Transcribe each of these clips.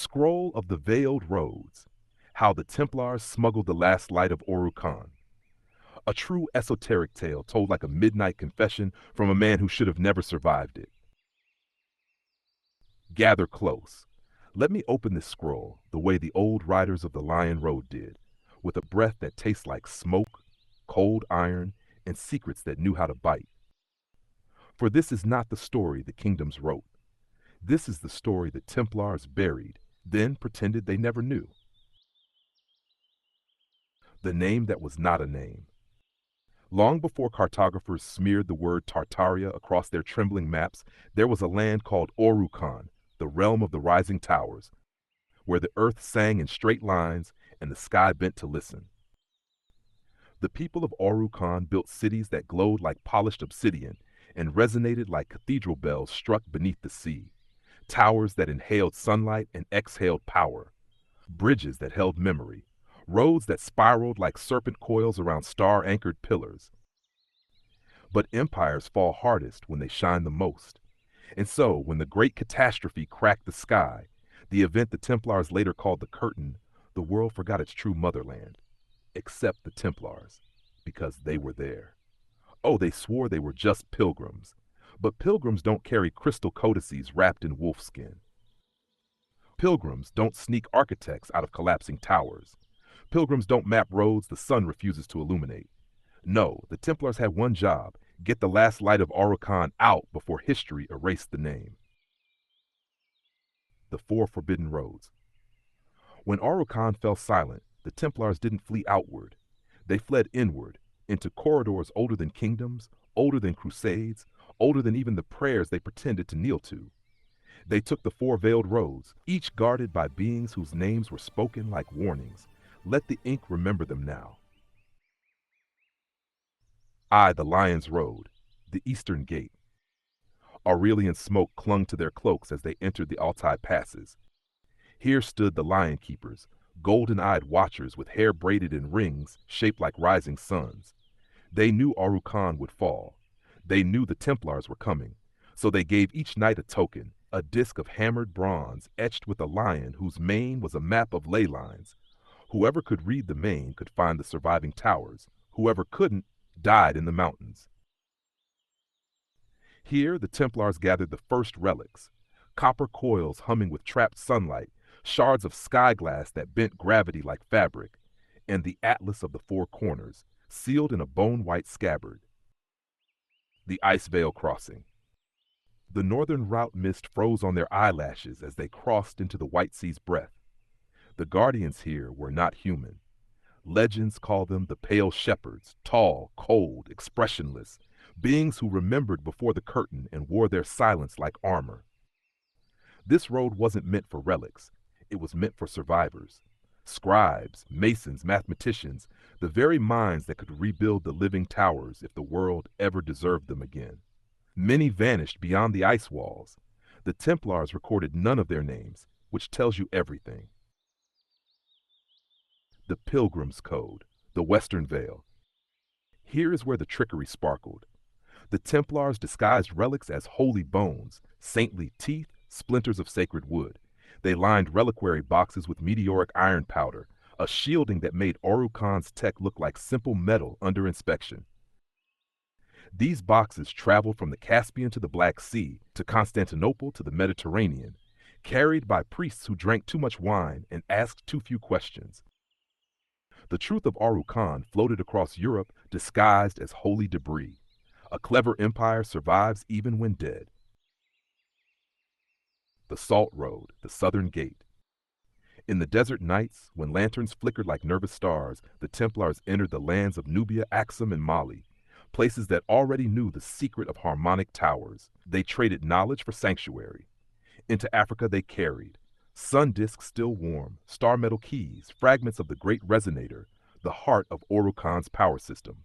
Scroll of the Veiled Roads, How the Templars Smuggled the Last Light of Auru-Khan. A true esoteric tale told like a midnight confession from a man who should have never survived it. Gather close. Let me open this scroll the way the old riders of the Lion Road did, with a breath that tastes like smoke, cold iron, and secrets that knew how to bite. For this is not the story the kingdoms wrote. This is the story the Templars buried, then pretended they never knew. The name that was not a name. Long before cartographers smeared the word Tartaria across their trembling maps, there was a land called Auru-Khan, the realm of the rising towers, where the earth sang in straight lines and the sky bent to listen. The people of Auru-Khan built cities that glowed like polished obsidian and resonated like cathedral bells struck beneath the sea, towers that inhaled sunlight and exhaled power, bridges that held memory, roads that spiraled like serpent coils around star-anchored pillars. But empires fall hardest when they shine the most. And so, when the great catastrophe cracked the sky, the event the Templars later called the Curtain, the world forgot its true motherland. Except the Templars, because they were there. Oh, they swore they were just pilgrims. But pilgrims don't carry crystal codices wrapped in wolfskin. Pilgrims don't sneak architects out of collapsing towers. Pilgrims don't map roads the sun refuses to illuminate. No, the Templars had one job: get the last light of Auru-Khan out before history erased the name. The Four Forbidden Roads. When Auru-Khan fell silent, the Templars didn't flee outward. They fled inward, into corridors older than kingdoms, older than crusades, older than even the prayers they pretended to kneel to. They took the four veiled roads, each guarded by beings whose names were spoken like warnings. Let the ink remember them now. The Lion's Road, the Eastern Gate. Aurelian smoke clung to their cloaks as they entered the Altai passes. Here stood the Lion Keepers, golden-eyed watchers with hair braided in rings shaped like rising suns. They knew Auru-Khan would fall. They knew the Templars were coming, so they gave each knight a token, a disc of hammered bronze etched with a lion whose mane was a map of ley lines. Whoever could read the mane could find the surviving towers. Whoever couldn't died in the mountains. Here the Templars gathered the first relics, copper coils humming with trapped sunlight, shards of sky glass that bent gravity like fabric, and the Atlas of the Four Corners, sealed in a bone-white scabbard. The Ice Veil Crossing. The northern route mist froze on their eyelashes as they crossed into the White Sea's breath. The guardians here were not human. Legends call them the Pale Shepherds, tall, cold, expressionless, beings who remembered before the curtain and wore their silence like armor. This road wasn't meant for relics. It was meant for survivors. Scribes, masons, mathematicians, the very minds that could rebuild the living towers if the world ever deserved them again. Many vanished beyond the ice walls. The Templars recorded none of their names, which tells you everything. The Pilgrim's Code, the Western Veil. Here is where the trickery sparkled. The Templars disguised relics as holy bones, saintly teeth, splinters of sacred wood. They lined reliquary boxes with meteoric iron powder, a shielding that made Auru-Khan's tech look like simple metal under inspection. These boxes traveled from the Caspian to the Black Sea, to Constantinople to the Mediterranean, carried by priests who drank too much wine and asked too few questions. The truth of Auru-Khan floated across Europe disguised as holy debris. A clever empire survives even when dead. The Salt Road, the Southern Gate. In the desert nights, when lanterns flickered like nervous stars, the Templars entered the lands of Nubia, Axum, and Mali, places that already knew the secret of harmonic towers. They traded knowledge for sanctuary. Into Africa they carried sun discs still warm, star metal keys, fragments of the great resonator, the heart of Auru-Khan's power system.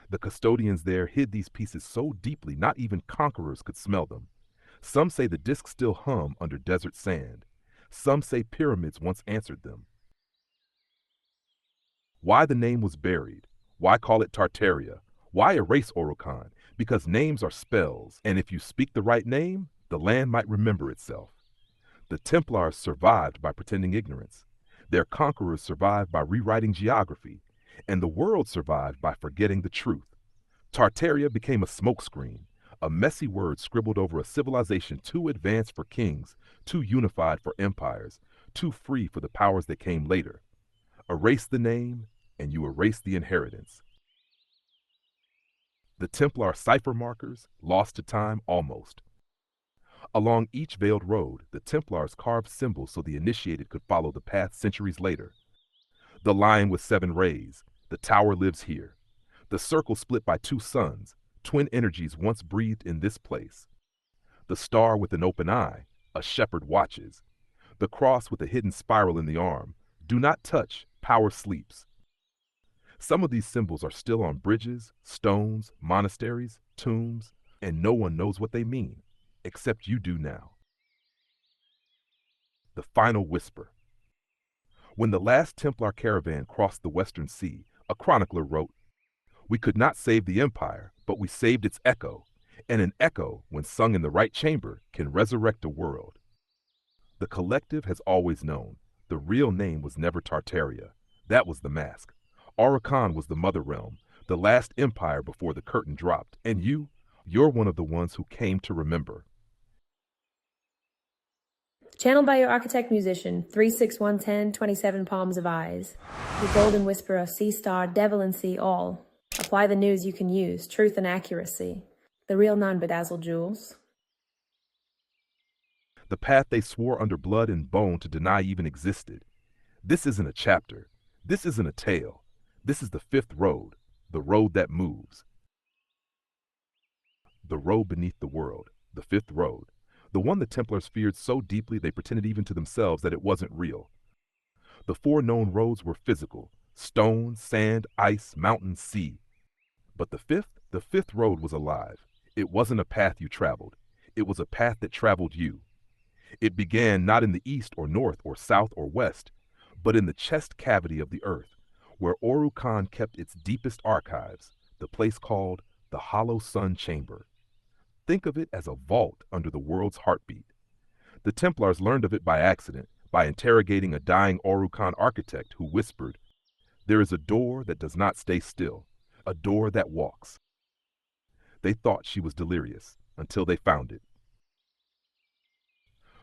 The custodians there hid these pieces so deeply not even conquerors could smell them. Some say the discs still hum under desert sand. Some say pyramids once answered them. Why the name was buried? Why call it Tartaria? Why erase Auru-Khan? Because names are spells, and if you speak the right name, the land might remember itself. The Templars survived by pretending ignorance. Their conquerors survived by rewriting geography, and the world survived by forgetting the truth. Tartaria became a smokescreen, a messy word scribbled over a civilization too advanced for kings, too unified for empires, too free for the powers that came later. Erase the name, and you erase the inheritance. The Templar cipher markers, lost to time almost. Along each veiled road, the Templars carved symbols so the initiated could follow the path centuries later. The lion with 7 rays, the tower lives here. The circle split by 2 suns, twin energies once breathed in this place. The star with an open eye, a shepherd watches. The cross with a hidden spiral in the arm, do not touch, power sleeps. Some of these symbols are still on bridges, stones, monasteries, tombs, and no one knows what they mean, except you do now. The final whisper. When the last Templar caravan crossed the Western Sea, a chronicler wrote, "We could not save the empire, but we saved its echo, and an echo, when sung in the right chamber, can resurrect a world." The collective has always known. The real name was never Tartaria. That was the mask. Auru-Khan was the mother realm, the last empire before the curtain dropped, and you're one of the ones who came to remember. Channeled by your architect musician, 36110, 27 Palms of Eyes. The golden whisperer, sea star, Devalan sea, all. Apply the news you can use, truth and accuracy. The real non-bedazzled jewels. The path they swore under blood and bone to deny even existed. This isn't a chapter. This isn't a tale. This is the 5th road, the road that moves. The road beneath the world, the 5th road, the one the Templars feared so deeply they pretended even to themselves that it wasn't real. The 4 known roads were physical: stone, sand, ice, mountain, sea. But the 5th road was alive. It wasn't a path you traveled. It was a path that traveled you. It began not in the east or north or south or west, but in the chest cavity of the earth, where Auru-Khan kept its deepest archives, the place called the Hollow Sun Chamber. Think of it as a vault under the world's heartbeat. The Templars learned of it by accident, by interrogating a dying Auru-Khan architect who whispered, "There is a door that does not stay still, a door that walks." They thought she was delirious, until they found it.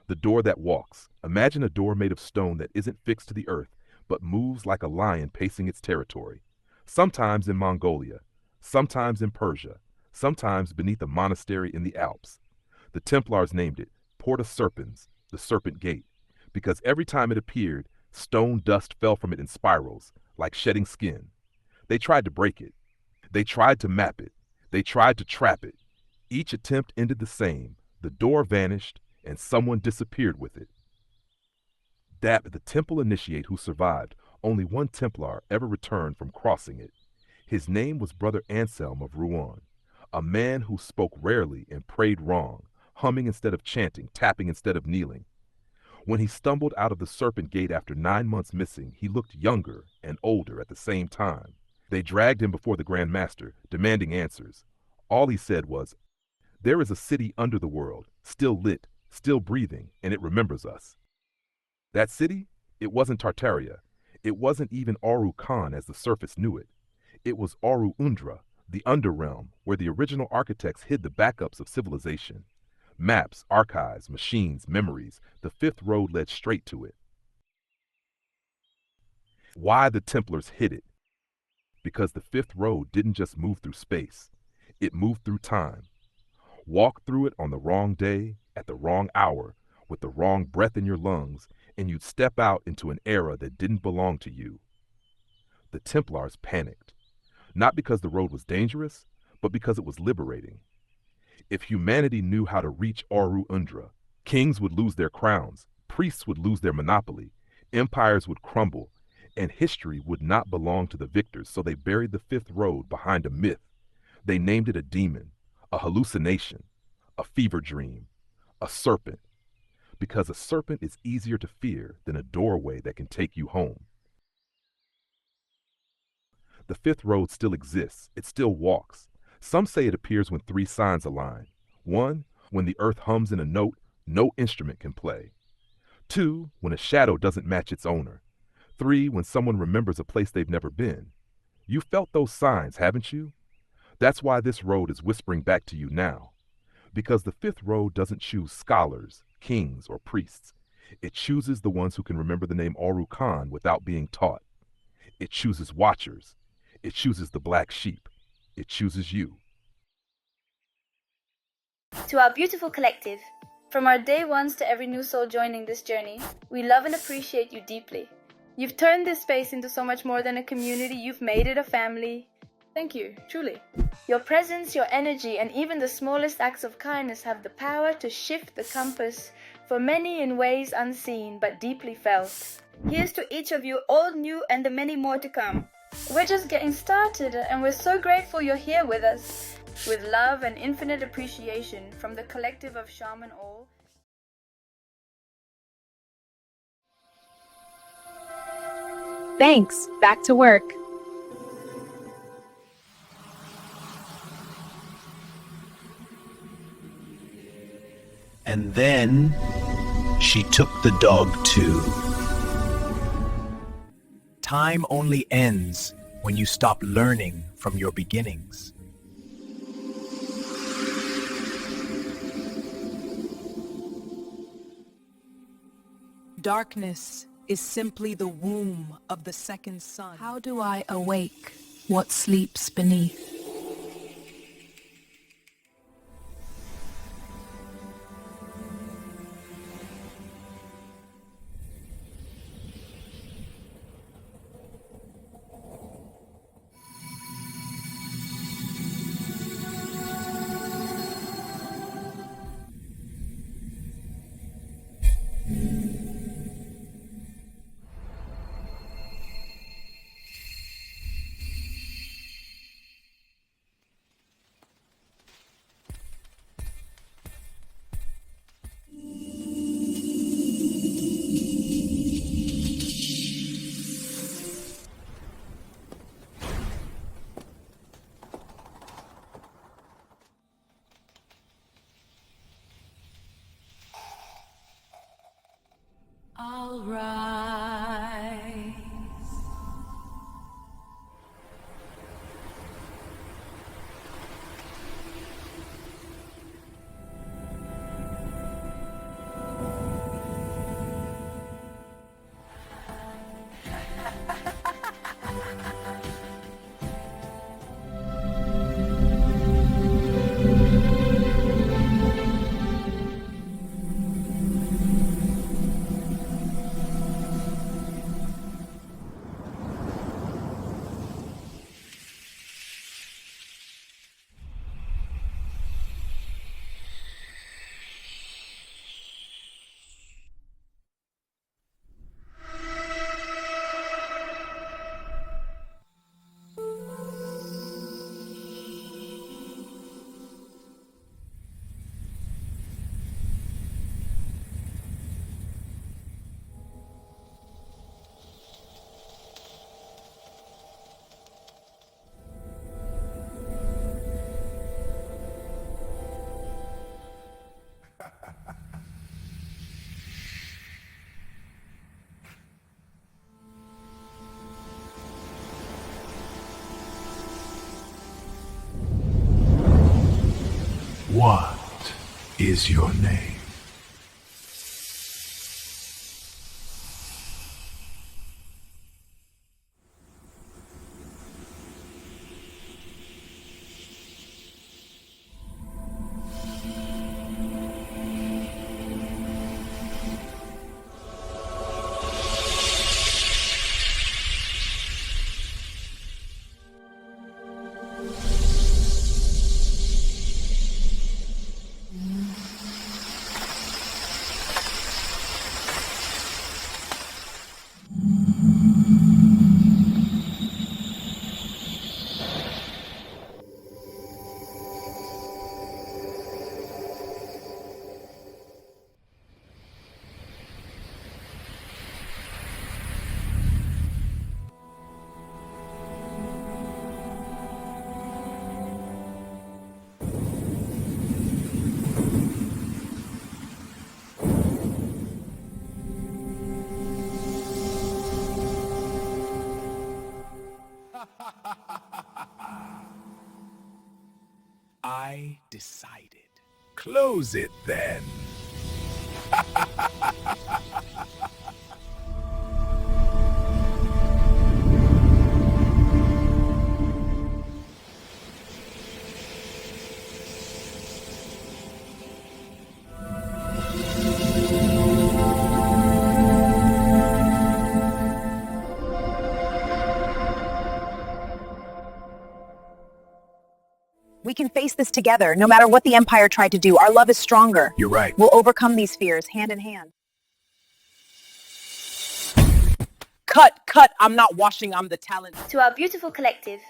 The door that walks. Imagine a door made of stone that isn't fixed to the earth, but moves like a lion pacing its territory. Sometimes in Mongolia, sometimes in Persia, sometimes beneath a monastery in the Alps. The Templars named it Porta Serpens, the Serpent Gate, because every time it appeared, stone dust fell from it in spirals, like shedding skin. They tried to break it. They tried to map it. They tried to trap it. Each attempt ended the same. The door vanished, and someone disappeared with it. The temple initiate who survived, only one Templar ever returned from crossing it. His name was Brother Anselm of Rouen, a man who spoke rarely and prayed wrong, humming instead of chanting, tapping instead of kneeling. When he stumbled out of the Serpent Gate after 9 months missing, he looked younger and older at the same time. They dragged him before the Grand Master, demanding answers. All he said was, "There is a city under the world, still lit, still breathing, and it remembers us." That city? It wasn't Tartaria. It wasn't even Auru-Khan as the surface knew it. It was Auru-Undra, the underrealm, where the original architects hid the backups of civilization. Maps, archives, machines, memories. The 5th road led straight to it. Why the Templars hid it? Because the 5th road didn't just move through space. It moved through time. Walk through it on the wrong day, at the wrong hour, with the wrong breath in your lungs, and you'd step out into an era that didn't belong to you. The Templars panicked, not because the road was dangerous, but because it was liberating. If humanity knew how to reach Auru-Undra, kings would lose their crowns, priests would lose their monopoly, empires would crumble, and history would not belong to the victors, so they buried the 5th road behind a myth. They named it a demon, a hallucination, a fever dream, a serpent, because a serpent is easier to fear than a doorway that can take you home. The 5th road still exists. It still walks. Some say it appears when 3 signs align. 1, when the earth hums in a note no instrument can play. 2, when a shadow doesn't match its owner. 3, when someone remembers a place they've never been. You felt those signs, haven't you? That's why this road is whispering back to you now. Because the fifth road doesn't choose scholars, kings, or priests. It chooses the ones who can remember the name Auru-Khan without being taught. It chooses watchers. It chooses the black sheep. It chooses you. To our beautiful collective, from our day ones to every new soul joining this journey, we love and appreciate you deeply. You've turned this space into so much more than a community. You've made it a family. Thank you, truly. Your presence, your energy, and even the smallest acts of kindness have the power to shift the compass for many in ways unseen but deeply felt. Here's to each of you, all new and the many more to come. We're just getting started, and we're so grateful you're here with us. With love and infinite appreciation from the collective of Shaman Ahll. Thanks. Back to work. And then she took the dog too. Time only ends when you stop learning from your beginnings. Darkness is simply the womb of the second sun. How do I awake what sleeps beneath? I'll rise. What is your name? I decided. Close it then. We can face this together. No matter what the Empire tried to do, our love is stronger. You're right. We'll overcome these fears hand in hand. Cut. I'm not washing, I'm the talent. To our beautiful collective,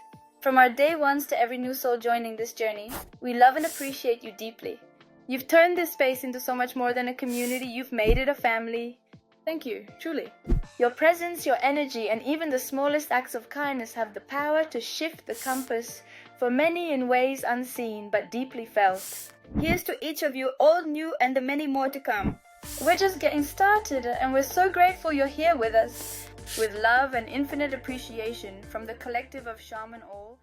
from our day ones to every new soul joining this journey, we love and appreciate you deeply. You've turned this space into so much more than a community, you've made it a family. Thank you, truly. Your presence, your energy, and even the smallest acts of kindness have the power to shift the compass for many in ways unseen but deeply felt. Here's to each of you, all new and the many more to come. We're just getting started and we're so grateful you're here with us. With love and infinite appreciation from the collective of Shaman All.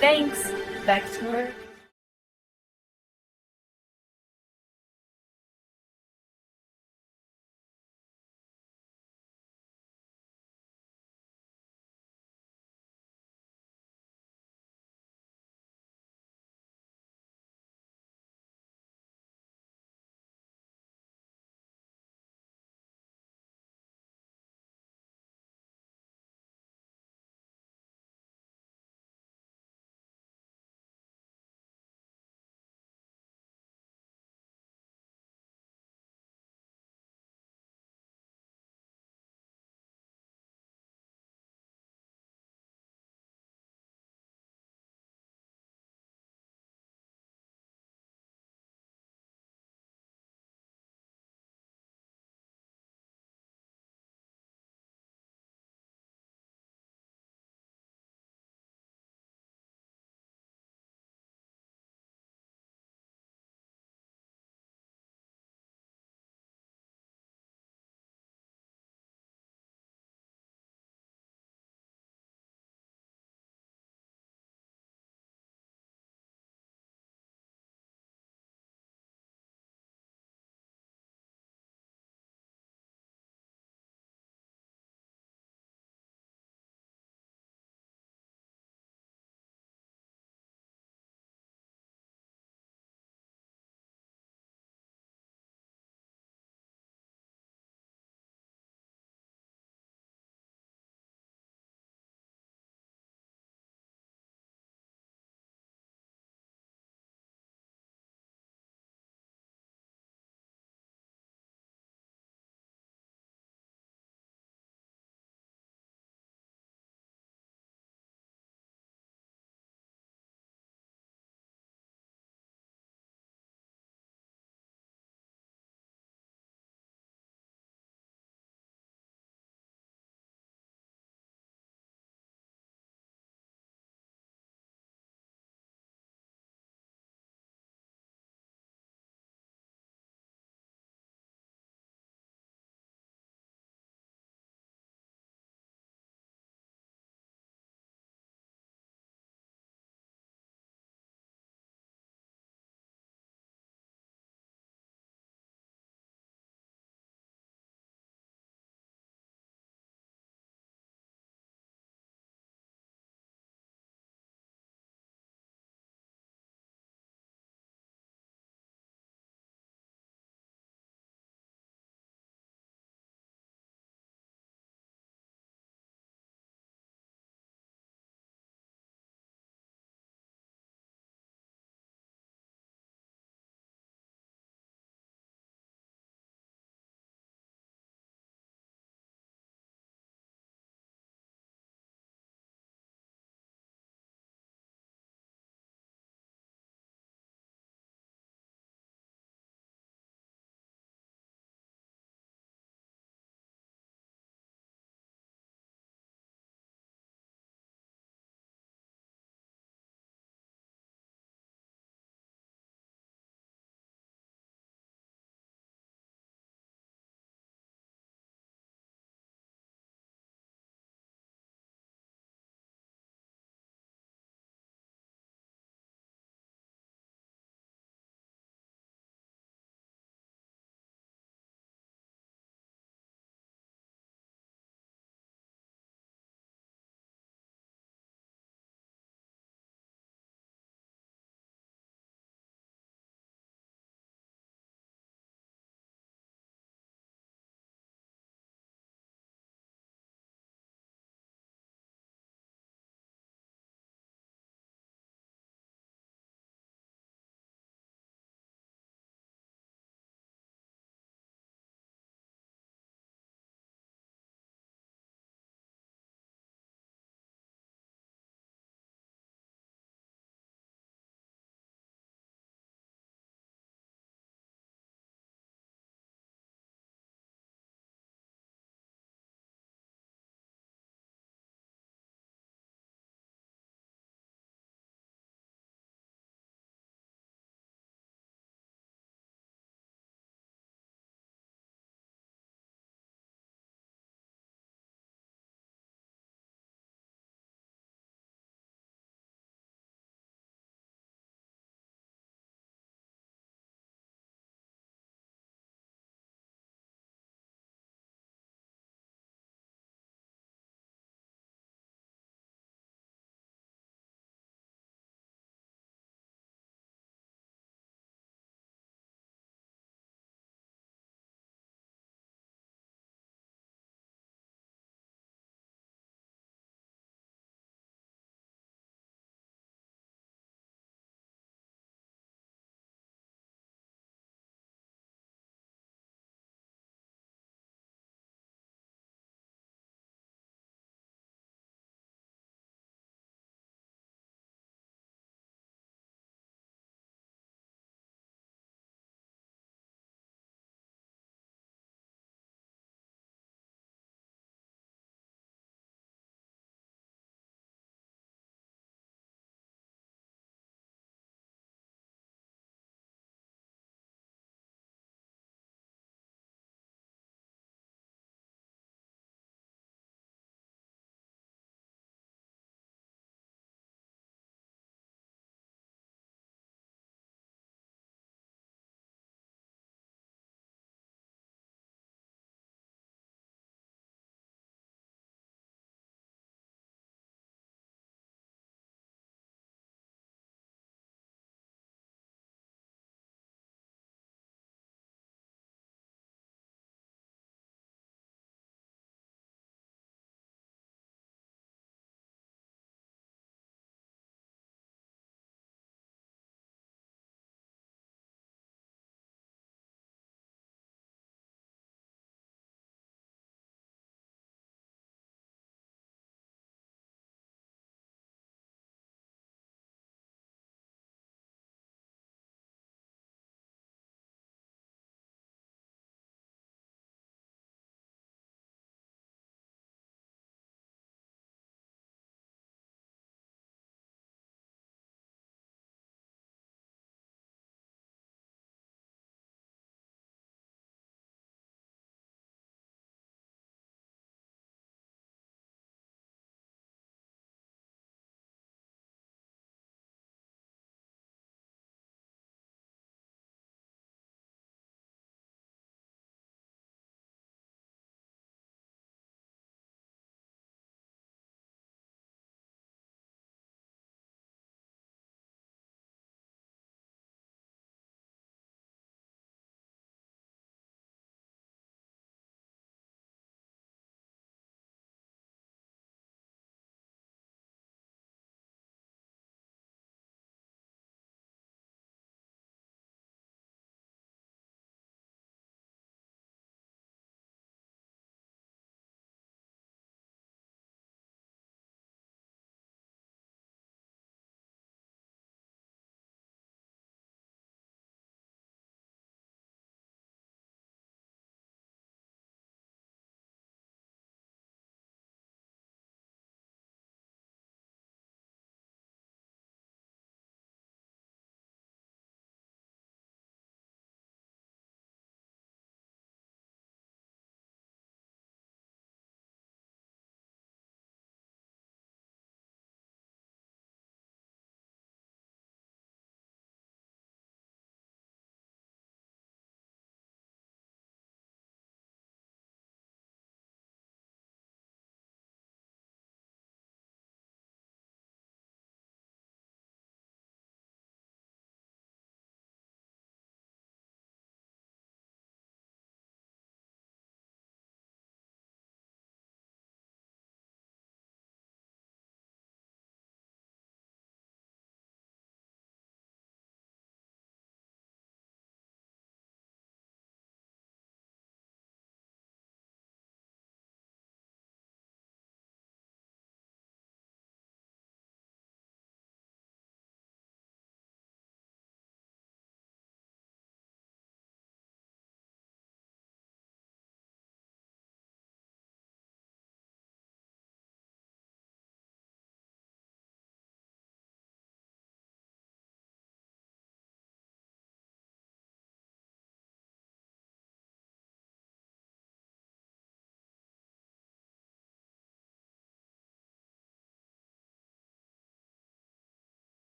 Thanks. Back to work.